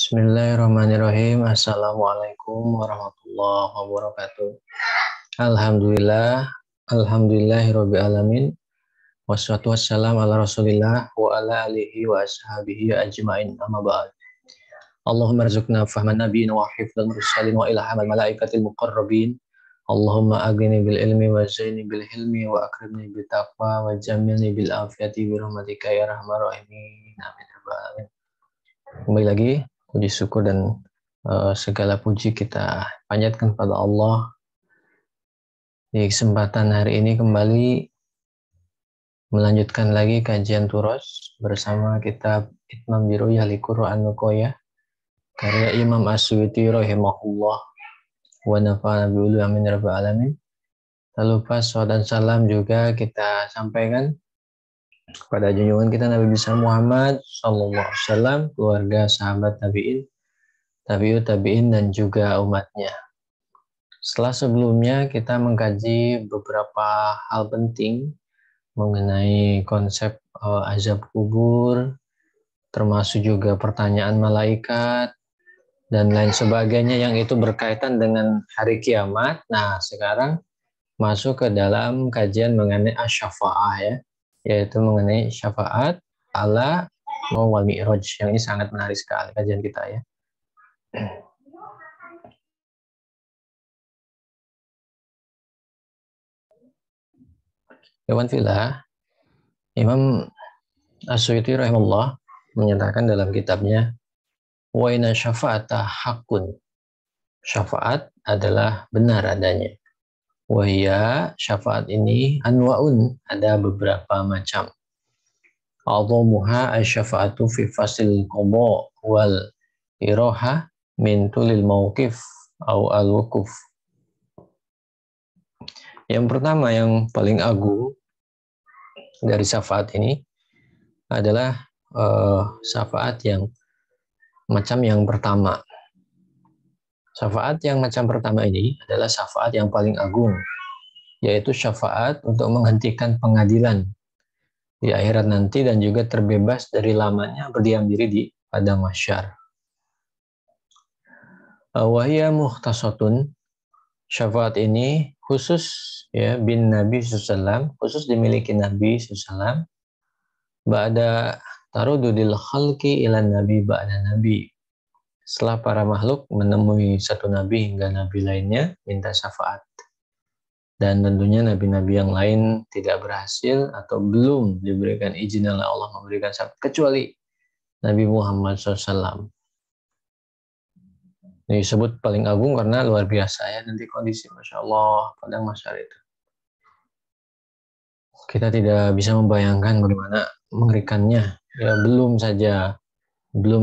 Bismillahirrahmanirrahim. Assalamualaikum warahmatullahi wabarakatuh. Alhamdulillah, alhamdulillahirabbil alamin. Wassalatu wassalamu ala Rasulillah wa ala alihi wa ashabihi ajmain. Amma ba'd. Allahumma rzuqna fahman nabiyyin wa hifdzal mursalin wa ilhamal malaikatil muqarrabin. Allahumma aghnini bil ilmi wa zaini bil hilmi wa akrimni bit taqwa wa jamilni bil afiyati bi rahmatika ya arhamar rahimin. Amin ya rabbal alamin. Kembali lagi puji syukur dan segala puji kita panjatkan pada Allah. Di kesempatan hari ini kembali melanjutkan lagi kajian Turos bersama kitab Itmam Biruyah Liqur'an Nukoyah karya Imam As-Suyuti rahimahullah wa nafa'ana bi'ulu amin ya rabbal alamin. Tak lupa salawat dan salam juga kita sampaikan kepada junjungan kita Nabi besar Muhammad sallallahu alaihi wasallam, keluarga, sahabat tabi'in, tabi'ut tabi'in dan juga umatnya. Setelah sebelumnya kita mengkaji beberapa hal penting mengenai konsep azab kubur, termasuk juga pertanyaan malaikat dan lain sebagainya yang itu berkaitan dengan hari kiamat. Nah, sekarang masuk ke dalam kajian mengenai asy-syafa'ah ya, yaitu mengenai syafaat ala wal mi'raj. Yang ini sangat menarik sekali kajian kita ya. Ikhwan fillah, Imam As-Suyuti rahimahullah menyatakan dalam kitabnya wa inna syafa'ata haqqun. Syafaat adalah benar adanya. Wahya, syafaat ini anwa'un, ada beberapa macam. A'dhamuha asy-syafa'atu fi fasil qada wal iraha min tulil mauqif au al-wuquf. Yang pertama yang paling agung dari syafaat ini adalah syafaat yang macam yang pertama. Syafaat yang macam pertama ini adalah syafaat yang paling agung, yaitu syafaat untuk menghentikan pengadilan di akhirat nanti dan juga terbebas dari lamanya berdiam diri di padang mahsyar. Wahya mukhtasatun, syafaat ini khusus ya bin Nabi SAW, khusus dimiliki Nabi SAW. Ba'da tarududil khalqi ilan Nabi ba'da Nabi. Setelah para makhluk menemui satu Nabi hingga Nabi lainnya minta syafaat. Dan tentunya Nabi-Nabi yang lain tidak berhasil atau belum diberikan izin oleh Allah memberikan syafaat kecuali Nabi Muhammad SAW. Ini disebut paling agung karena luar biasa ya nanti kondisi Masya Allah padang mahsyar itu. Kita tidak bisa membayangkan bagaimana mengerikannya. Ya belum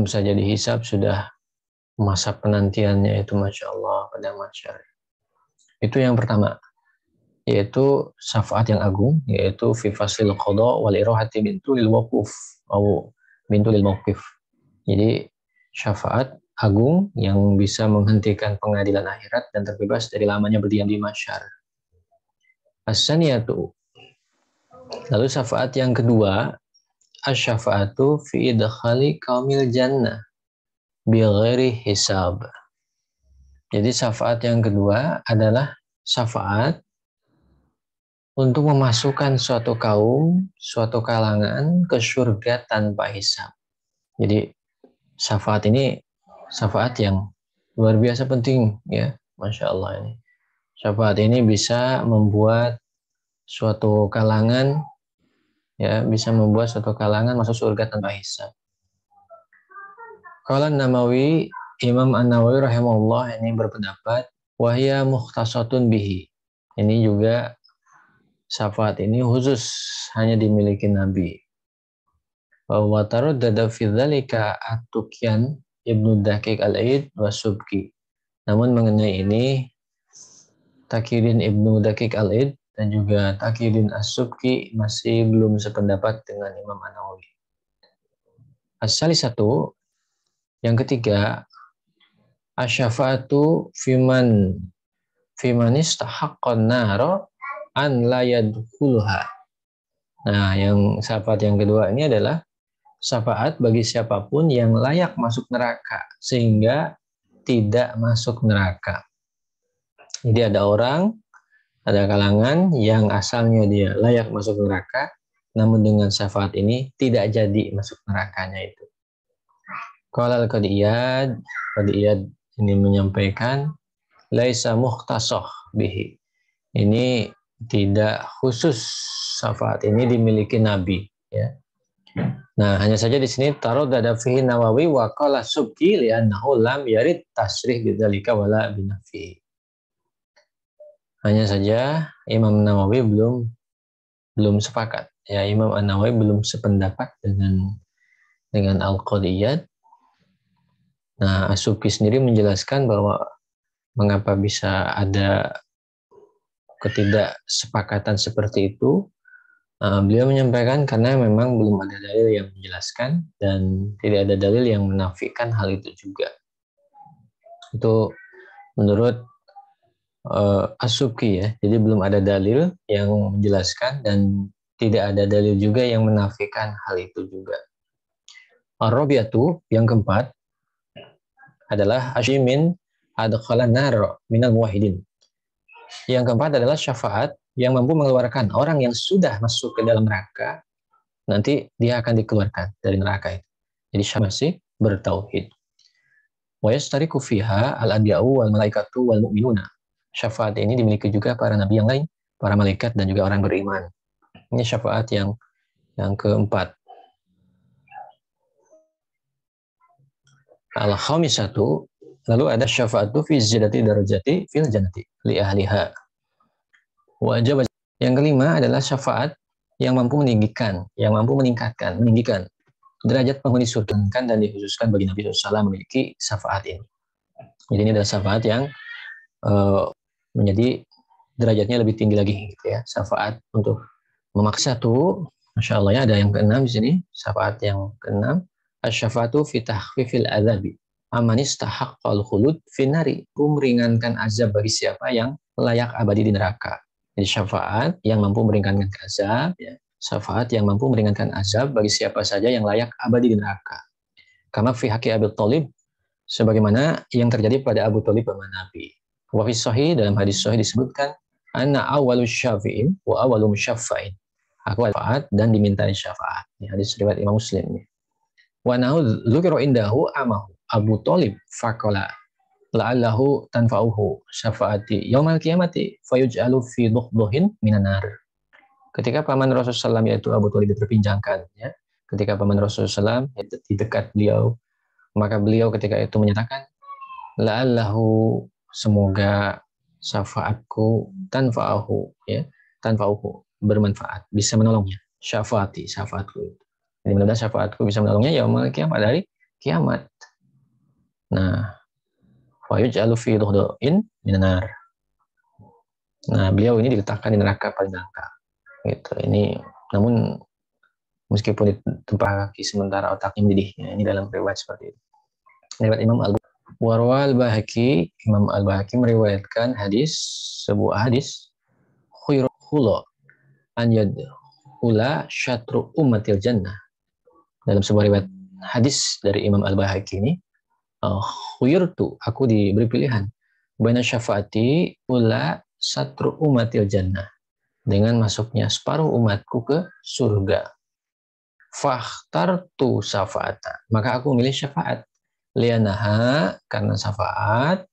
saja dihisab sudah masa penantiannya itu Masya Allah padang mahsyar. Itu yang pertama, yaitu syafaat yang agung, yaitu fi fasil qada wal irahati bintul waquf atau bintul mauqif. Jadi syafaat agung yang bisa menghentikan pengadilan akhirat dan terbebas dari lamanya berdiam di mahsyar. As-saniyatu. Lalu syafaat yang kedua, asy-syafa'atu fi idkhali qaumil jannah bi ghairi hisab. Jadi syafaat yang kedua adalah syafaat untuk memasukkan suatu kaum, suatu kalangan ke surga tanpa hisab. Jadi syafaat ini syafaat yang luar biasa penting ya, Masya Allah ini. Syafaat ini bisa membuat suatu kalangan ya, bisa membuat suatu kalangan masuk surga tanpa hisab. Qala Nawawi, Imam An-Nawawi rahimahullah ini berpendapat wahya mukhtasatun bihi. Ini juga syafaat ini khusus hanya dimiliki Nabi. Wa taraddada fi dzalika at-Tukyan Ibnu Daqiq al-Aid wa Subki. Namun mengenai ini Taqiyuddin Ibnu Daqiq al-Aid dan juga Taqiyuddin As-Subki masih belum sependapat dengan Imam An-Nawawi. As-salisatu, yang ketiga, asy-syafa'atu fiman istahaqqan nara an la yadkhulha. Nah, yang syafaat yang kedua ini adalah syafaat bagi siapapun yang layak masuk neraka sehingga tidak masuk neraka. Jadi ada orang, ada kalangan yang asalnya dia layak masuk neraka, namun dengan syafaat ini tidak jadi masuk nerakanya itu. Qala al-Qadiyad, Qadiyad ini menyampaikan laisa mukhtasah bihi. Ini tidak khusus, syafaat ini dimiliki Nabi, ya. Nah, hanya saja di sini taradada fihi Nawawi wa qala Subki li'annahu lam yarid tasrih bidzalika wala binafi. Hanya saja Imam Nawawi belum sepakat. Ya, Imam An-Nawawi belum sependapat dengan Al-Qadiyad. Nah, As-Subki sendiri menjelaskan bahwa mengapa bisa ada ketidaksepakatan seperti itu. Beliau menyampaikan karena memang belum ada dalil yang menjelaskan dan tidak ada dalil yang menafikan hal itu juga. Itu menurut As-Subki, ya. Jadi belum ada dalil yang menjelaskan dan tidak ada dalil juga yang menafikan hal itu juga. Ar-Rabi'atu, yang keempat adalah asyimin adkhalan nar minal muwahhidin. Yang keempat adalah syafaat yang mampu mengeluarkan orang yang sudah masuk ke dalam neraka, nanti dia akan dikeluarkan dari neraka itu. Jadi masih bertauhid. Wa yastariku fiha al-anbiya'u wal malaikatu wal mu'minuna. Syafaat ini dimiliki juga para nabi yang lain, para malaikat dan juga orang beriman. Ini syafaat yang keempat. Al-khamisatu, lalu ada syafaatu fi ziyadati darajati fil jannati li ahliha. Wajib. Yang kelima adalah syafaat yang mampu meninggikan, yang mampu meninggikan derajat penghuni surga dan dikhususkan bagi Nabi SAW memiliki syafaat ini. Jadi ini adalah syafaat yang menjadi derajatnya lebih tinggi lagi, gitu ya. Syafaat untuk memaksa tuh, masya Allah, ya, ada yang keenam di sini. Syafaat yang keenam, asy-syafaatu fi takhfifil adzabi amman istahaqqal khulud finari, meringankan azab bagi siapa yang layak abadi di neraka. Jadi syafaat yang mampu meringankan azab, ya. Syafaat yang mampu meringankan azab bagi siapa saja yang layak abadi di neraka. Kama fi haqqi Abi Thalib, sebagaimana yang terjadi pada Abu Thalib paman Nabi. Wa fi sahih, dalam hadis sahih disebutkan, anna awwalu syafi'in wa awwalu musyaffa'in. Aku syafaat dan dimintai syafaat. Ini hadis riwayat Imam Muslim. Wa nahu dzukira indahu amahu Abu Thalib faqala la'allahu tanfa'uhu syafaati yaumal qiyamati fayuj'alu fi dhuhduhin minan nar. Ketika paman Rasulullah SAW, yaitu Abu Thalib, terpinjangkan, ya. Ketika paman Rasulullah SAW di dekat beliau, maka beliau ketika itu menyatakan, la'allahu, semoga syafaatku tanfa'uhu, ya, tanfa'uhu, bermanfaat, bisa menolongnya. Syafaatku. Jadi mudah-mudahan syafaatku bisa menolongnya yaumal qiyamah, dari kiamat. Nah, fayuj'alu fi dhuhduhin minan nar. Nah, beliau ini diletakkan di neraka paling neraka. Gitu. Ini, namun meskipun ditempa kaki sementara otaknya mendidih, ya, ini dalam riwayat seperti itu. Riwayat Imam Al-Bahaki, Imam Al-Bahaki meriwayatkan sebuah hadis, khuyrukhula an yadkhula syatru ummatil jannah. Dalam sebuah riwayat hadis dari Imam Al-Bahaki ini, khuyurtu, aku diberi pilihan, baina syafaati ula syatru ummatil jannah, dengan masuknya separuh umatku ke surga. Fakhtartu syafaata, maka aku memilih syafaat. Lianaha, karena syafaat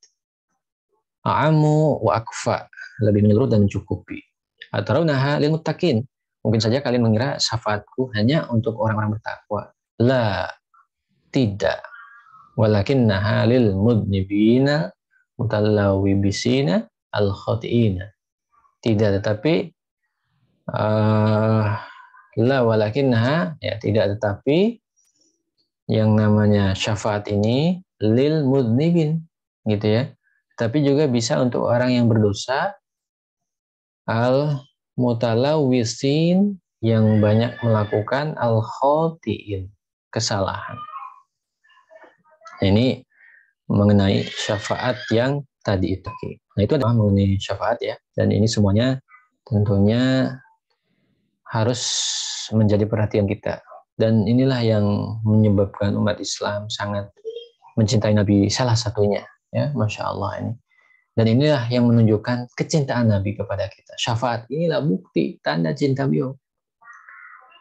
a'amu wa akfa, lebih menyeluruh dan mencukupi. Atarunaha lil muttaqin, mungkin saja kalian mengira syafaatku hanya untuk orang-orang bertakwa. La, tidak. Walakinnaha lil mudnibina mutallawibisina al-khati'ina. Tidak, tetapi la walakinnaha, ya, tidak, tetapi yang namanya syafaat ini lil mudnibin, gitu ya. Tapi juga bisa untuk orang yang berdosa, al mutalawisin, yang banyak melakukan al khotiin, kesalahan. Ini mengenai syafaat yang tadi itu. Nah, itu adalah mengenai syafaat, ya. Dan ini semuanya tentunya harus menjadi perhatian kita. Dan inilah yang menyebabkan umat Islam sangat mencintai Nabi, salah satunya, ya, Masya Allah ini. Dan inilah yang menunjukkan kecintaan Nabi kepada kita. Syafaat inilah bukti tanda cinta beliau.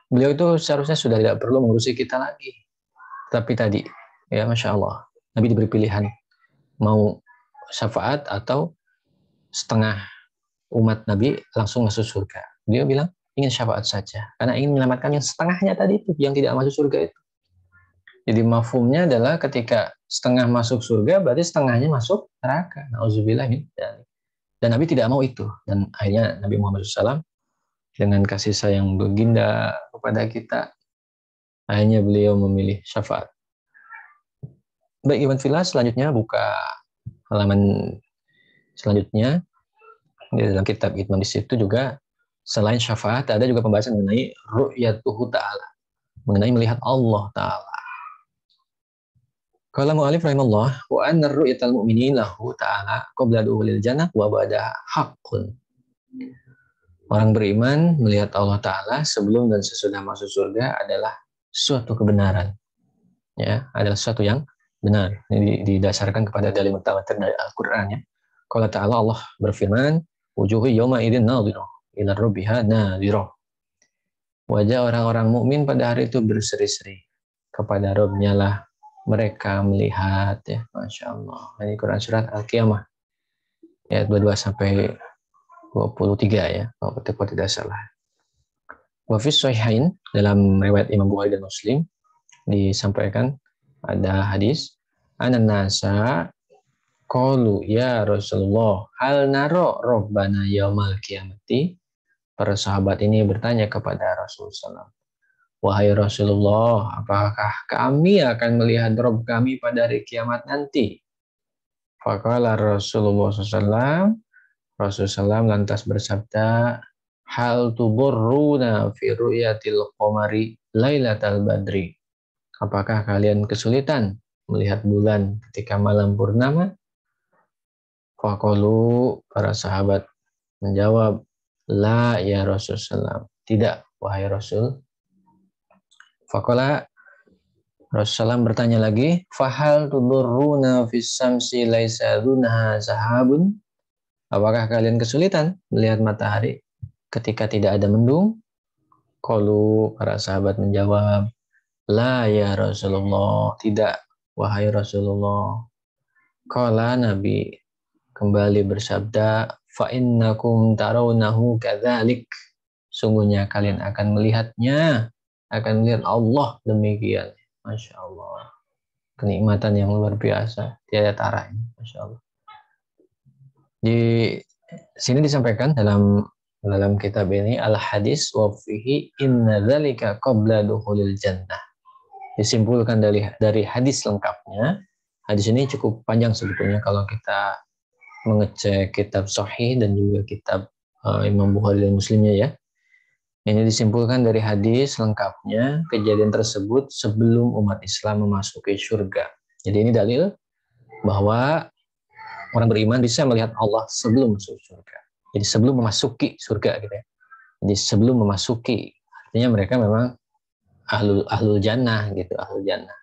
Beliau itu seharusnya sudah tidak perlu mengurusi kita lagi. Tapi tadi, ya Masya Allah, Nabi diberi pilihan mau syafaat atau setengah umat Nabi langsung masuk surga. Beliau bilang ingin syafaat saja, karena ingin menyelamatkan yang setengahnya tadi itu, yang tidak masuk surga itu. Jadi mafhumnya adalah ketika setengah masuk surga, berarti setengahnya masuk neraka. Nauzubillah min dzalik. Dan Nabi tidak mau itu. Dan akhirnya Nabi Muhammad SAW dengan kasih sayang baginda kepada kita, akhirnya beliau memilih syafaat. Baik, Iwan Filas, selanjutnya buka halaman selanjutnya. Di dalam kitab Itmam di situ juga selain syafaat ada juga pembahasan mengenai ru'yatuhu ta'ala, mengenai melihat Allah Ta'ala. Qala mu'alif rahimahullah wa anna ru'yatal mu'minin lahu ta'ala qabla dukhulil jannah wa ba'da haqqun. Orang beriman melihat Allah Ta'ala sebelum dan sesudah masuk surga adalah suatu kebenaran. Ya, adalah sesuatu yang benar. Ini didasarkan kepada dalil mutawatir dari Al-Qur'an, ya. Qala Ta'ala, Allah berfirman, wujuhu yawma idzin nadhirah ila rabbiha nadhirah. Wajah orang-orang mukmin pada hari itu berseri-seri, kepada Rabb-nya lah mereka melihat, ya. Masya Allah. Ini Quran surat Al-Qiyamah ayat 22 sampai 23, ya, kalau tidak salah. Wa fis sahihain, dalam riwayat Imam Bukhari dan Muslim disampaikan ada hadis, anan nasa qalu ya Rasulullah hal naro rabbana yaumal qiyamati. Para sahabat ini bertanya kepada Rasulullah, wahai Rasulullah, apakah kami akan melihat Rabb kami pada hari kiamat nanti? Faqala Rasulullah SAW, Rasulullah SAW lantas bersabda, hal tuburruna fi ru'yatil qamari lailatal badri. Apakah kalian kesulitan melihat bulan ketika malam purnama? Faqalu, para sahabat menjawab, la ya Rasulullah, tidak wahai Rasul. Faqala, Rasulullah bertanya lagi, fahal tudurruna fis samsi laisa dunha sahabun. Apakah kalian kesulitan melihat matahari ketika tidak ada mendung? Qalu, para sahabat menjawab, la ya Rasulullah, tidak wahai Rasulullah. Qala, Nabi kembali bersabda, fa innakum tarawnahu kadzalik. Sungguhnya kalian akan melihatnya, akan melihat Allah demikian. Masya Allah. Kenikmatan yang luar biasa, tiada tara ini. Masya Allah. Di sini disampaikan dalam kitab ini al-hadis wa fihi inna dzalika qabla dukhulil jannah. Disimpulkan dari hadis lengkapnya. Hadis ini cukup panjang sebetulnya kalau kita mengecek kitab Sahih dan juga kitab Imam Bukhari dan Muslimnya, ya. Ini disimpulkan dari hadis lengkapnya kejadian tersebut sebelum umat Islam memasuki surga. Jadi ini dalil bahwa orang beriman bisa melihat Allah sebelum masuk surga. Jadi sebelum memasuki surga, gitu, ya. Jadi sebelum memasuki, artinya mereka memang ahlul jannah, gitu, ahlul jannah.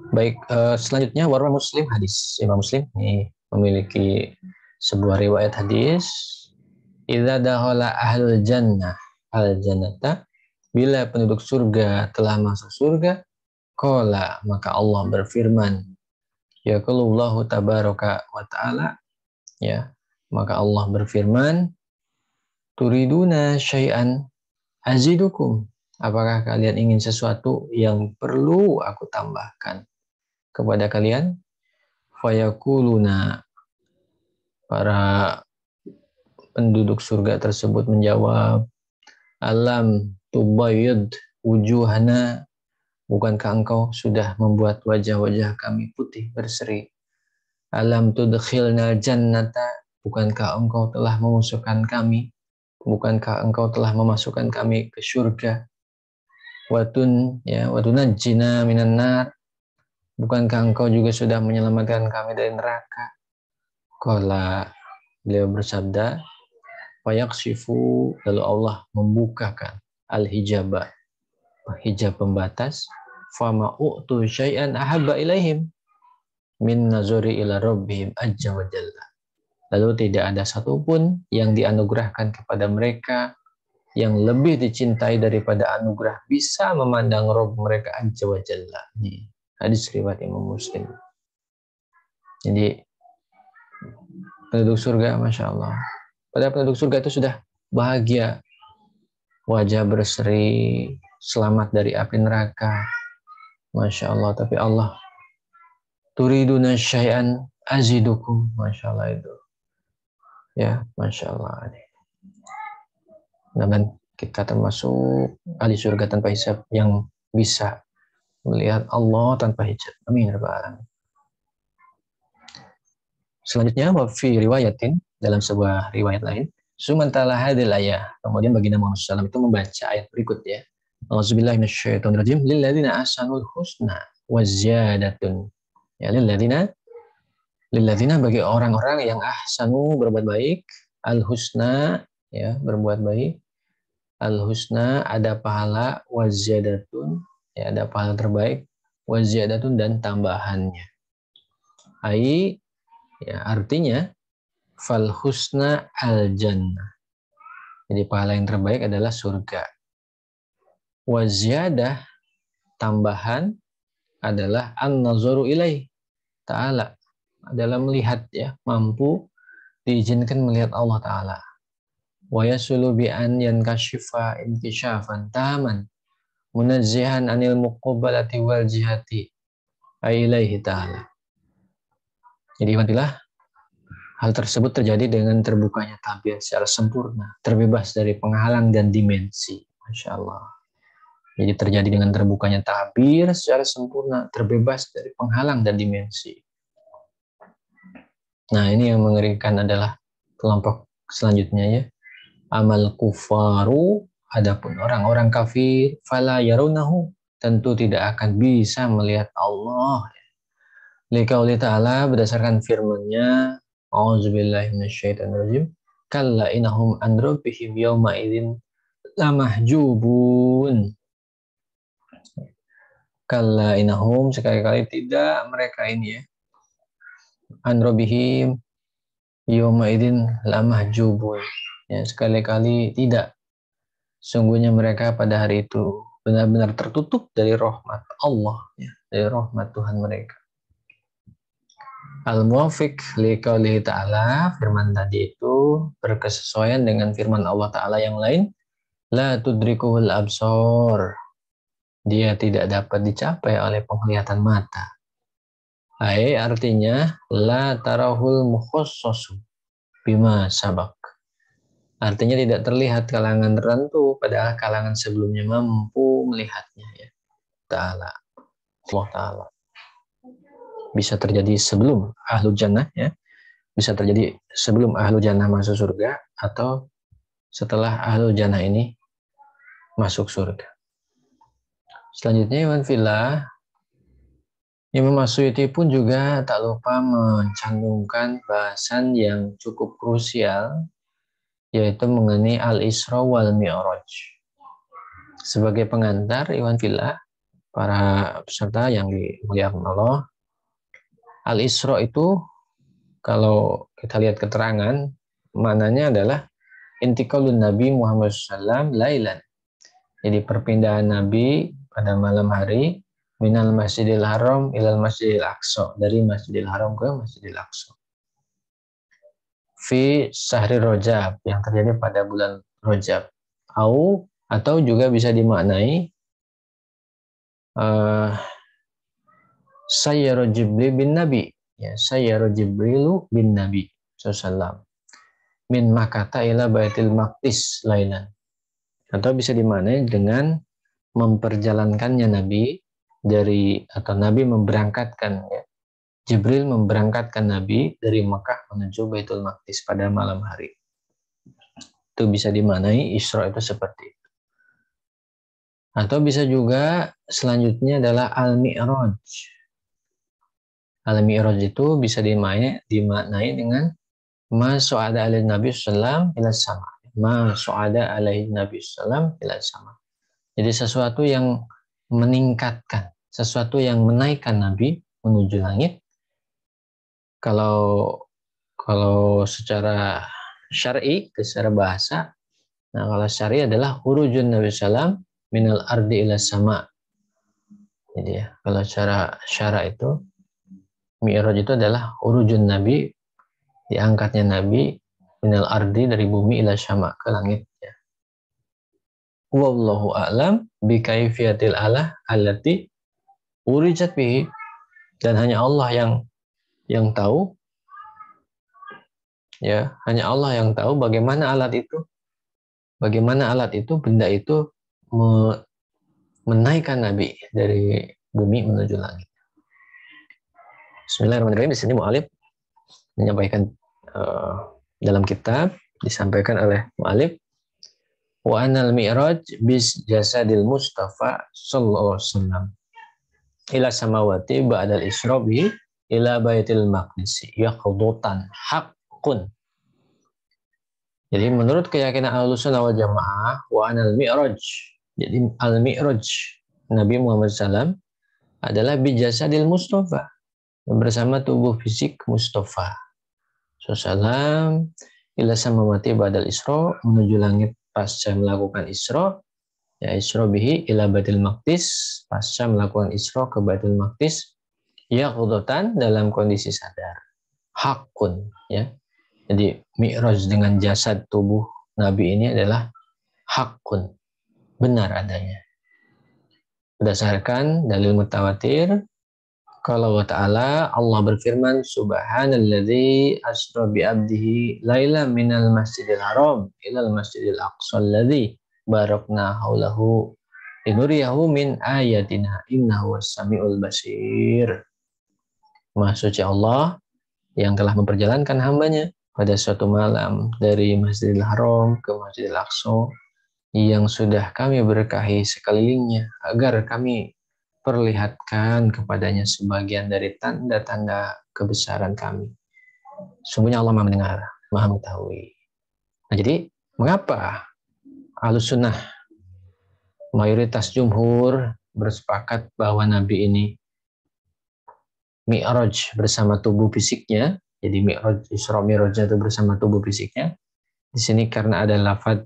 Baik, selanjutnya warna Muslim, hadis Imam Muslim ini memiliki sebuah riwayat hadis, idza dakhala ahlul jannah al jannata, bila penduduk surga telah masuk surga, qala, maka Allah berfirman, yaqulullahu tabaraka wa ta'ala, ya, maka Allah berfirman, turiduna syai'an azidukum, apakah kalian ingin sesuatu yang perlu aku tambahkan kepada kalian? Fayaquluna, para penduduk surga tersebut menjawab, alam tubayyid wujuhana, bukankah engkau sudah membuat wajah-wajah kami putih berseri? Alam tudkhilna jannata, bukankah engkau telah memasukkan kami? Bukankah engkau telah memasukkan kami ke surga? Watunajjina minan nar, bukankah engkau juga sudah menyelamatkan kami dari neraka? Qala, beliau bersabda, fayakshifu, lalu Allah membukakan al-hijaba, hijab pembatas, fama u'tu syai'an ahabba ilaihim min nazuri ila rabbihim azza wa jalla. Lalu tidak ada satupun yang dianugerahkan kepada mereka yang lebih dicintai daripada anugerah bisa memandang Rabb mereka azza wa jalla. Ini hadis riwayat Imam Muslim. Jadi penduduk surga, Masya Allah. Pada penduduk surga itu sudah bahagia, wajah berseri, selamat dari api neraka. Masya Allah. Tapi Allah, turiduna syai'an azidukum. Masya Allah itu. Ya, Masya Allah. Dan kita termasuk ahli surga tanpa hisab yang bisa melihat Allah tanpa hijab. Amin. Selanjutnya, wa fi riwayatin, dalam sebuah riwayat lain, sumantala hadil ayah. Kemudian baginda Muhammad SAW itu membaca ayat berikut ya. Auzubillahi minasyaitonirrajim. Lilladzina ahsanul husna wa ziyadatun. Ya, lilladzina bagi orang-orang yang ahsanu berbuat baik, al husna ya, berbuat baik, al husna ada pahala, wa ziyadatun ya, ada pahala terbaik, wa ziyadatun dan tambahannya. Ai ya, artinya fal husna al jannah. Jadi pahala yang terbaik adalah surga. Wa ziyadah, tambahan adalah an-nazaru ilaih ta'ala, adalah melihat ya, mampu diizinkan melihat Allah Ta'ala. Wa yasulu bi an yankashifa inkisyafan taman munazzihan anil muqabbalati wal jihati ilaihi ta'ala. Jadi intilah hal tersebut terjadi dengan terbukanya tabir secara sempurna, terbebas dari penghalang dan dimensi. Masya Allah. Jadi terjadi dengan terbukanya tabir secara sempurna, terbebas dari penghalang dan dimensi. Nah, ini yang mengerikan adalah kelompok selanjutnya ya. Amal kufaru, adapun orang-orang kafir, fala yarunahu, tentu tidak akan bisa melihat Allah. Liqauli ta'ala, berdasarkan firman-Nya, A'udzubillahi minasyaitonirrajim. Kalla innahum an rabbihim yawma idzin lamahjubun. Kalla innahum, sekali-kali tidak mereka ini ya. An rabbihim yawma idzin lamahjubun. Ya, sekali-kali tidak. Sungguhnya mereka pada hari itu benar-benar tertutup dari rahmat Allah ya, dari rahmat Tuhan mereka. Al-Muwafiq liqaulihi ta'ala, firman tadi itu berkesesuaian dengan firman Allah Ta'ala yang lain. La tudrikuhul absor. Dia tidak dapat dicapai oleh penglihatan mata. Artinya la tarahul mukhassasu bima sabak. Artinya tidak terlihat kalangan tertentu, padahal kalangan sebelumnya mampu melihatnya ya. Ta'ala. Allah Ta'ala. Bisa terjadi sebelum ahlu jannah ya, bisa terjadi sebelum ahlu jannah masuk surga atau setelah ahlu jannah ini masuk surga. Selanjutnya Iwan Fillah, Imam As-Suyuti pun juga tak lupa mencantumkan bahasan yang cukup krusial, yaitu mengenai Al-Isra wal Mi'raj. Sebagai pengantar Iwan Fillah, para peserta yang dimuliakan Allah, Al-Isra itu kalau kita lihat keterangan, maknanya adalah intiqalun Nabi Muhammad SAW lailan. Jadi perpindahan Nabi pada malam hari minal Masjidil Haram ilal Masjidil Aqsa, dari Masjidil Haram ke Masjidil Aqsa. Fi Syahri Rajab, yang terjadi pada bulan Rajab. Atau juga bisa dimaknai Sayyara Jibril bin Nabi, ya, Sayyara Jibrilu bin Nabi sallallahu min Makkah ila Baitul Maqdis lailan. Atau bisa dimaknai dengan memperjalankannya Nabi atau Nabi memberangkatkan ya, Jibril memberangkatkan Nabi dari Mekah menuju Baitul Maqdis pada malam hari. Itu bisa dimaknai Isra itu seperti itu. Atau bisa juga selanjutnya adalah Al-Mi'raj. Al-Mi'raj itu bisa dimaknai dengan ma su'ada alaihi Nabi sallam ila sama. Ma su'ada alaihi Nabi sallam ila sama. Jadi sesuatu yang meningkatkan, sesuatu yang menaikkan Nabi menuju langit. Kalau secara syar'i, secara bahasa, nah kalau syar'i adalah urujun Nabi Sallam minal ardi ila sama. Jadi ya, kalau secara syara itu Mi'raj itu adalah urujun Nabi, diangkatnya Nabi minal ardi dari bumi ila sama ke langit ya. Wallahu a'lam bi kaifiyatil alah allati urijat bihi, dan hanya Allah yang tahu ya, hanya Allah yang tahu bagaimana alat itu, benda itu menaikkan Nabi dari bumi menuju langit. Bismillahirrahmanirrahim. Di sini mu'alif menyampaikan dalam kitab disampaikan oleh mu'alif, wa anal mi'raj bis jasadil mustafa sallallahu alaihi wasallam ila samawati ba'dal isra bi ila baitil maqdis yaqdutan haqqun. Jadi menurut keyakinan Ahlussunnah wal Jamaah, wa anal mi'raj, jadi al-mi'raj Nabi Muhammad SAW adalah bi jasadil mustafa, bersama tubuh fisik Mustafa Sallam ila samawati ba'dal isra, menuju langit pasca melakukan isra, ya isra bihi ila baitil maqdis, pasca melakukan isra ke baitul maqdis, ya qudatan, dalam kondisi sadar, hakun ya. Jadi mi'raj dengan jasad tubuh Nabi ini adalah hakun, benar adanya. Berdasarkan dalil mutawatir, kalau ta'ala, Allah berfirman, subhanalladzi asra bi abdihi laila minal masjidil haram ilal masjidil aqsa alladzi barakna haulahu linuriyahu min ayatina innahu was-sami'ul basir. Maha suci Allah yang telah memperjalankan hambanya pada suatu malam dari Masjidil Haram ke Masjidil Aqsa yang sudah kami berkahi sekelilingnya agar kami perlihatkan kepadanya sebagian dari tanda-tanda kebesaran kami. Sungguhnya Allah Maha mendengar, Maha mengetahui. Nah, jadi mengapa Ahlussunnah mayoritas jumhur bersepakat bahwa Nabi ini mi'raj bersama tubuh fisiknya? Jadi mi'raj, Isra Mi'rajnya itu bersama tubuh fisiknya. Di sini karena ada lafaz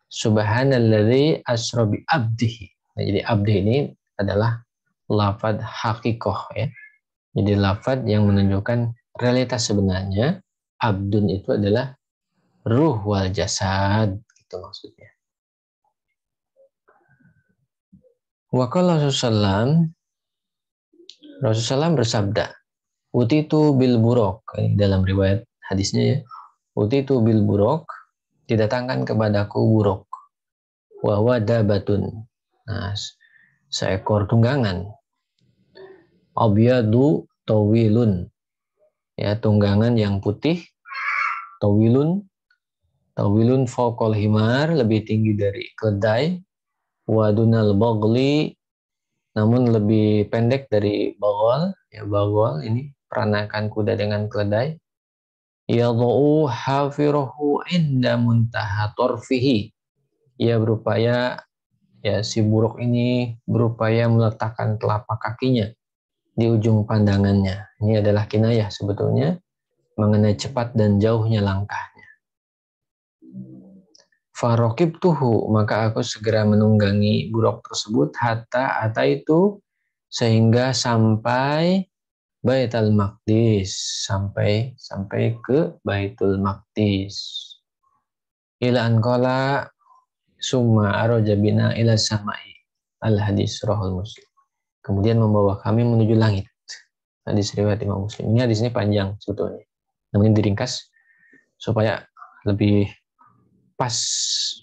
subhanalladzi asra bi abdihi. Nah, jadi abdi ini adalah lafaz hakikoh ya. Jadi lafaz yang menunjukkan realitas sebenarnya. Abdun itu adalah ruh wal jasad, gitu maksudnya. Wa qala Rasulullah bersabda, utitu bil buraq, dalam riwayat hadisnya ya. Utitu bil buraq, didatangkan kepadaku buraq. Wa wadabatun. Nah, seekor tunggangan. Abyadu tawilun. Ya, tunggangan yang putih. Tawilun fawqal himar, lebih tinggi dari keledai. Wa dunal bagli, namun lebih pendek dari bagol. Ya, bagol ini peranakan kuda dengan keledai. Yadha'u hafirahu inda muntaha torfihi. Ia berupaya, ya si buruk ini berupaya meletakkan telapak kakinya di ujung pandangannya. Ini adalah kinayah sebetulnya mengenai cepat dan jauhnya langkahnya. Farokibtuhu, maka aku segera menunggangi buruk tersebut hatta itu, sehingga sampai Baitul Maqdis, sampai ke Baitul Maqdis. Ila anqala summa arojabina ila samai, al hadis rahul Muslim. Kemudian membawa kami menuju langit. Hadis riwayat Imam Muslim. Ini hadis ini panjang sebetulnya, namun diringkas supaya lebih pas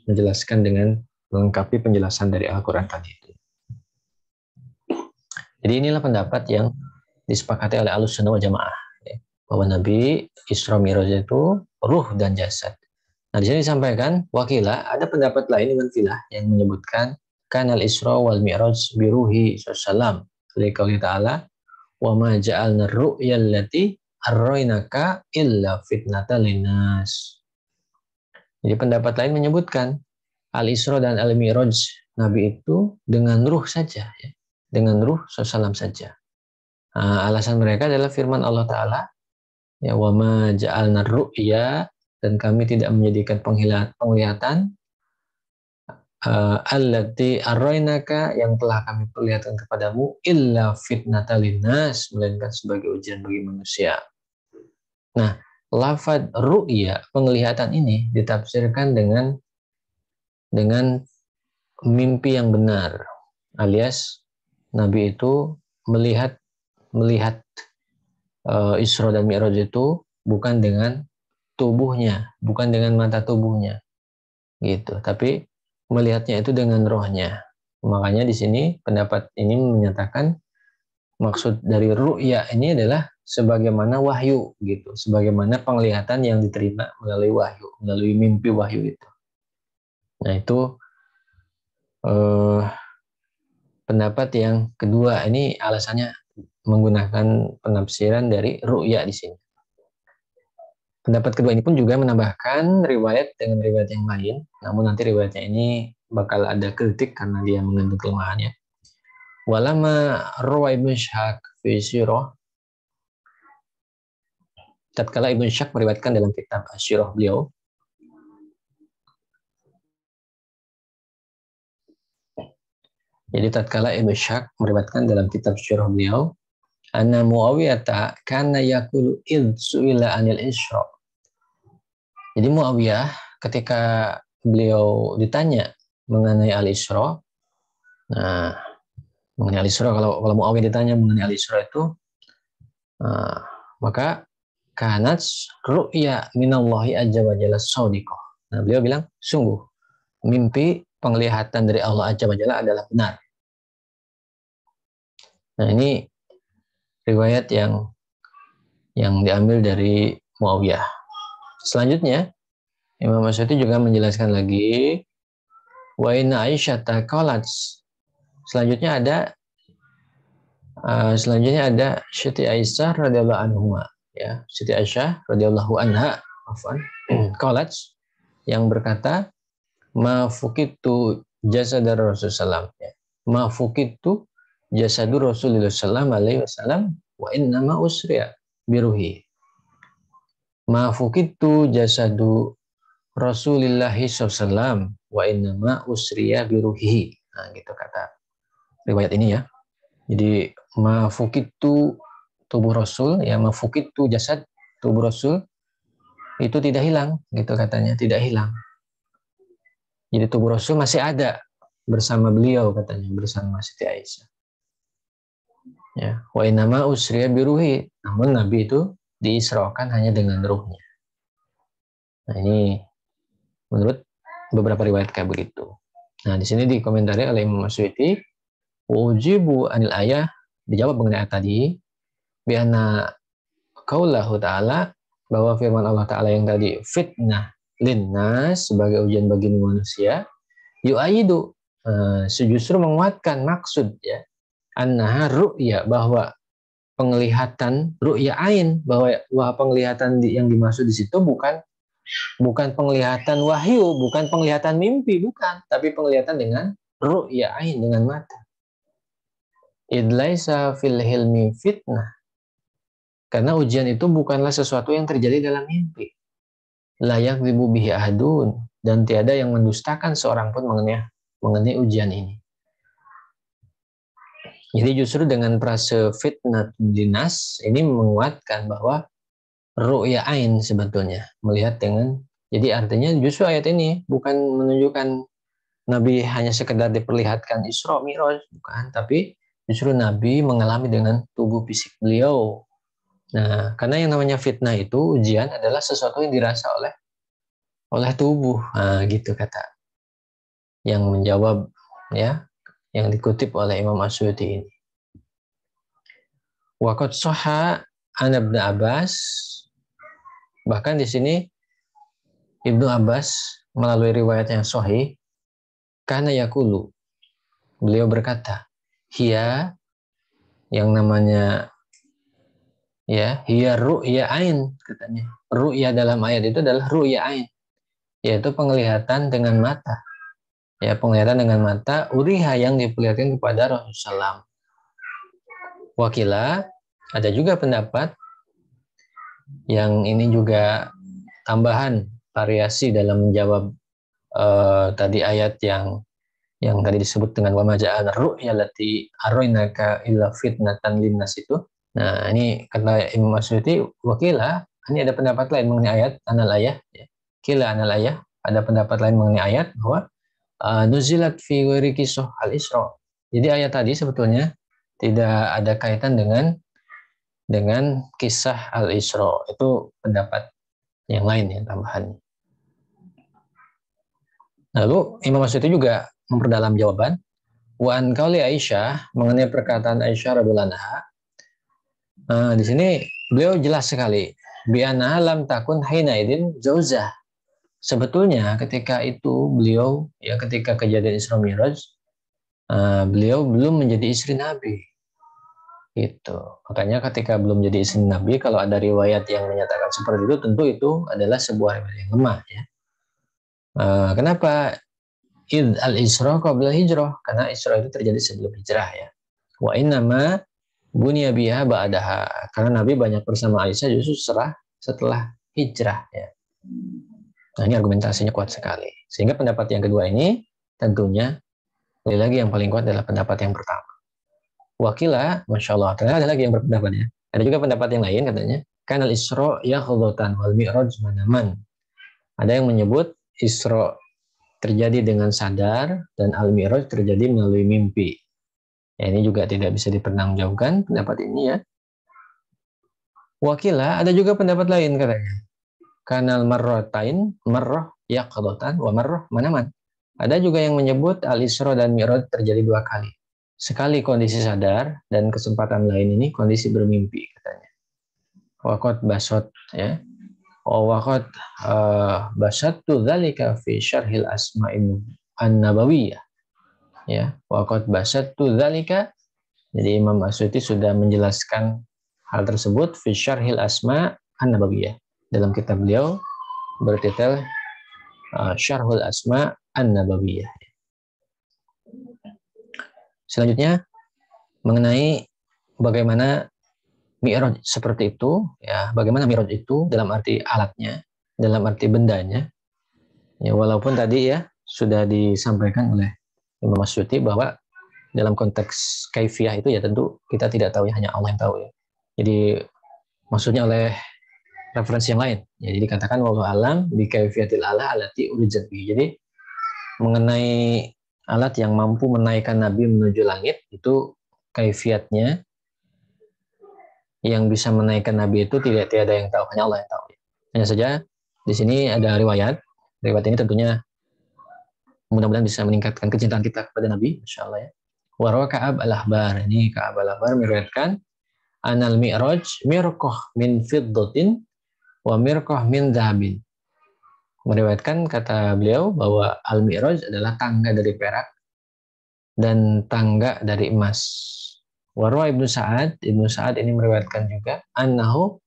menjelaskan dengan melengkapi penjelasan dari Al-Quran tadi itu. Jadi inilah pendapat yang disepakati oleh Ahlussunnah wal Jamaah, ya, bahwa Nabi Isra Mi'raj itu ruh dan jasad. Nah, di sini disampaikan wakila, ada pendapat lain dengan filah yang menyebutkan kanal Isra wal Mi'raj biruhi sallam liqauli ta'ala wa ma ja'alna ar-ru'ya allati arraynaka illa fitnatan linnas. Jadi pendapat lain menyebutkan Al-Isra dan Al-Mi'raj Nabi itu dengan ruh saja, ya. Dengan ruh SAW saja. Alasan mereka adalah firman Allah Ta'ala, ya, wa ma ja'alna ru'ya, dan kami tidak menjadikan penglihatan allati arrainaka, yang telah kami perlihatkan kepadamu, illa fitnatan linnas, melainkan sebagai ujian bagi manusia. Nah, lafaz ru'ya, penglihatan ini ditafsirkan dengan mimpi yang benar, alias Nabi itu melihat Isra dan Mi'raj itu bukan dengan tubuhnya, bukan dengan mata tubuhnya, gitu. Tapi melihatnya itu dengan rohnya. Makanya di sini pendapat ini menyatakan maksud dari ru'ya ini adalah sebagaimana wahyu, gitu, sebagaimana penglihatan yang diterima melalui wahyu, melalui mimpi wahyu itu. Nah, itu pendapat yang kedua. Ini alasannya menggunakan penafsiran dari ru'ya di sini. Pendapat kedua ini pun juga menambahkan riwayat dengan riwayat yang lain, namun nanti riwayatnya ini bakal ada kritik karena dia mengandung kelemahannya. Walama rawa Ibnu Ishaq fi sirah, tatkala Ibnu Ishaq meriwayatkan dalam kitab Asy-Syirah beliau, jadi tatkala Ibnu Ishaq meriwayatkan dalam kitab Asy-Syirah beliau, anna Muawiyah kana yaqulu id su'ila anil Isra. Jadi Muawiyah ketika beliau ditanya mengenai Al-Isra, nah, mengenai Al-Isra, kalau Muawiyah ditanya mengenai Al-Isra itu, maka kanat ru'ya minallahi azza wa jalla shadiqah. Nah, beliau bilang, sungguh mimpi penglihatan dari Allah azza wa jalla adalah benar. Nah, ini riwayat yang diambil dari Muawiyah. Selanjutnya, Imam Asy'ati juga menjelaskan lagi, wa inna Aisyah qalat. Selanjutnya ada Siti Aisyah radhiyallahu anha, ya, Siti Aisyah radhiyallahu anha, qalat, yang berkata, ma fukitu jasadar Rasulullah, ya. Ma fukitu jasadur Rasulullah sallallahu alaihi wasallam wa inna ma usriya biruhi. Ma fukitu jasadu Rasulullah sallallahu wa inna ma usriya biruhi. Nah, gitu kata riwayat ini, ya. Jadi mafukitu tubuh Rasul, ya, mafukitu jasad tubuh Rasul itu tidak hilang, gitu katanya, tidak hilang. Jadi tubuh Rasul masih ada bersama beliau, katanya, bersama Siti Aisyah. Ya, wa inama usriya biruhi, namun Nabi itu diisrakan hanya dengan ruhnya. Nah, ini menurut beberapa riwayat kayak begitu. Nah, di sini dikomentari oleh Imam Asy'ati, ujibu anil ayah, dijawab mengenai ayat tadi, biana qaulahu ta'ala, bahwa firman Allah Ta'ala yang tadi fitnah linnas, sebagai ujian bagi manusia, yu'ayidu, justru menguatkan maksud, ya, annaha ru'ya, bahwa penglihatan ru'ya ain, bahwa penglihatan yang dimaksud di situ bukan penglihatan wahyu, bukan penglihatan mimpi, bukan, tapi penglihatan dengan ru'ya ain, dengan mata. Idlaisa fil hilmi fitnah, karena ujian itu bukanlah sesuatu yang terjadi dalam mimpi. Layak dibubihi ahadun, dan tiada yang mendustakan seorang pun mengenai ujian ini. Jadi justru dengan frase fitnah dinas ini menguatkan bahwa ru'ya ain sebetulnya, melihat dengan, jadi artinya justru ayat ini bukan menunjukkan Nabi hanya sekedar diperlihatkan Isra Mi'raj, bukan, tapi justru Nabi mengalami dengan tubuh fisik beliau. Nah, karena yang namanya fitnah itu, ujian adalah sesuatu yang dirasa oleh tubuh. Nah, gitu kata yang menjawab, ya, yang dikutip oleh Imam Asy'ati ini. Wa qad shahha an Ibnu Abbas, bahkan di sini Ibnu Abbas melalui riwayat yang sahih, kana yaqulu, beliau berkata, hiya, yang namanya, ya, hiya ru'ya ain, katanya. Ru'ya dalam ayat itu adalah ru'ya ain, yaitu penglihatan dengan mata. Ya, penglihatan dengan mata uriha yang diperlihatkan kepada Rasulullah. Wakila, ada juga pendapat yang ini juga tambahan variasi dalam menjawab tadi ayat yang tadi disebut dengan wa ma ja'alna ru'ya allati araynaka illa fitnatan linnas itu. Nah, ini kata Imam Masyuti, wakila, ini ada pendapat lain mengenai ayat anal ayah, ya. Kila anal ayah, ada pendapat lain mengenai ayat bahwa nuzilat fi ghairi kisah al-Isra. Jadi ayat tadi sebetulnya tidak ada kaitan dengan kisah al-Isra. Itu pendapat yang lain yang tambahan. Lalu Imam Masyuti juga memperdalam jawaban wa an qauli Aisyah, mengenai perkataan Aisyah radhiyallahu anha. Di sini beliau jelas sekali bi anna lam takun hina idin zaujah. Sebetulnya ketika itu beliau, ya ketika kejadian Isra Mi'raj, beliau belum menjadi istri Nabi. Gitu. Makanya ketika belum jadi istri Nabi, kalau ada riwayat yang menyatakan seperti itu, tentu itu adalah sebuah riwayat yang lemah. Ya. Kenapa? Id al-Isra qabla hijrah. Karena Isra itu terjadi sebelum hijrah. Ya. Wa innama bunya biha ba'daha. Karena Nabi banyak bersama Aisyah justru setelah hijrah. Ya. Nah, ini argumentasinya kuat sekali. Sehingga pendapat yang kedua ini tentunya lagi yang paling kuat adalah pendapat yang pertama. Wakila, Masya Allah, ternyata ada lagi yang berpendapat ya. Ada juga pendapat yang lain katanya. Kanal Isra yakhdatan wal mi'raj manaman. Ada yang menyebut Isra terjadi dengan sadar dan al-mi'raj terjadi melalui mimpi. Ya, ini juga tidak bisa dipertanggungjawabkan pendapat ini ya. Wakila, ada juga pendapat lain katanya. Kanal marratain, marrah yakhdatan wa marrah manaman. Ada juga yang menyebut al-Isra dan mi'raj terjadi dua kali. Sekali kondisi sadar dan kesempatan lain ini kondisi bermimpi katanya. Waqad basat ya. Waqad basattu dzalika fi syarhil asma'in an-nabawiyah. Ya, waqad basattu dzalika. Jadi Imam Asyuti sudah menjelaskan hal tersebut fi syarhil asma' an-nabawiyah. Dalam kitab beliau bertitel Syarhul Asma' an-Nabawiyah. Selanjutnya mengenai bagaimana mi'raj seperti itu, ya, bagaimana mi'raj itu dalam arti alatnya, dalam arti bendanya. Ya, walaupun tadi ya sudah disampaikan oleh Imam Masyuti bahwa dalam konteks kaifiyah itu ya tentu kita tidak tahu ya, hanya Allah yang tahu ya. Jadi maksudnya oleh referensi yang lain. Jadi dikatakan wallahu alam bi kaifiyatil ala alati urijat bi. Jadi mengenai alat yang mampu menaikkan Nabi menuju langit itu kaifiatnya, yang bisa menaikkan Nabi itu tidak ada yang tahu, hanya Allah yang tahu. Hanya saja di sini ada riwayat ini tentunya mudah-mudahan bisa meningkatkan kecintaan kita kepada Nabi, insya Allah ya. Warwa Ka'ab al-Ahbar, ini Ka'ab al-Ahbar meriwayatkan anal mi'raj mirqah min fiddatin wa mirqah min dhahabin. Meriwayatkan kata beliau bahwa al-mi'raj adalah tangga dari perak dan tangga dari emas. Warwa Ibnu Sa'ad ini meriwayatkan juga annahu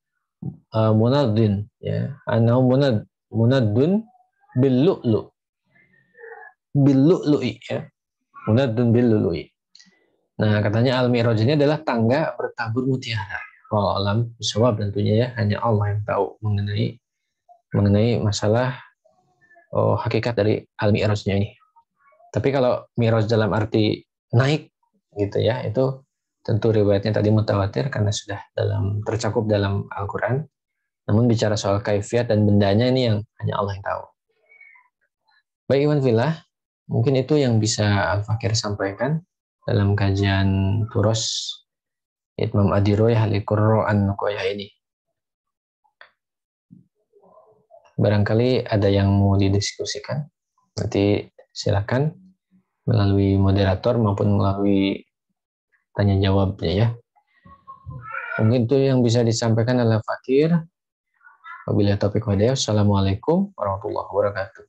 munaddin ya, annahu munaddun bil lu'lu'i ya. Munaddun bil lu'lu'i. Nah, katanya al-mi'raj ini adalah tangga bertabur mutiara. Wallahu alam bisawab, tentunya ya hanya Allah yang tahu mengenai masalah hakikat dari al-mi'rajnya ini. Tapi kalau mi'raj dalam arti naik gitu ya, itu tentu riwayatnya tadi mutawatir karena sudah tercakup dalam Al-Quran. Namun bicara soal kaifiat dan bendanya ini yang hanya Allah yang tahu. Baik Iwan Filah, mungkin itu yang bisa Al-Fakir sampaikan dalam kajian Turos Itmam Adiroy Halikurro An-Nukoyah ini. Barangkali ada yang mau didiskusikan, nanti silakan melalui moderator maupun melalui tanya jawabnya ya. Mungkin itu yang bisa disampaikan oleh Fakir. Wabillahi taufiq wal hidayah. Assalamualaikum warahmatullahi wabarakatuh.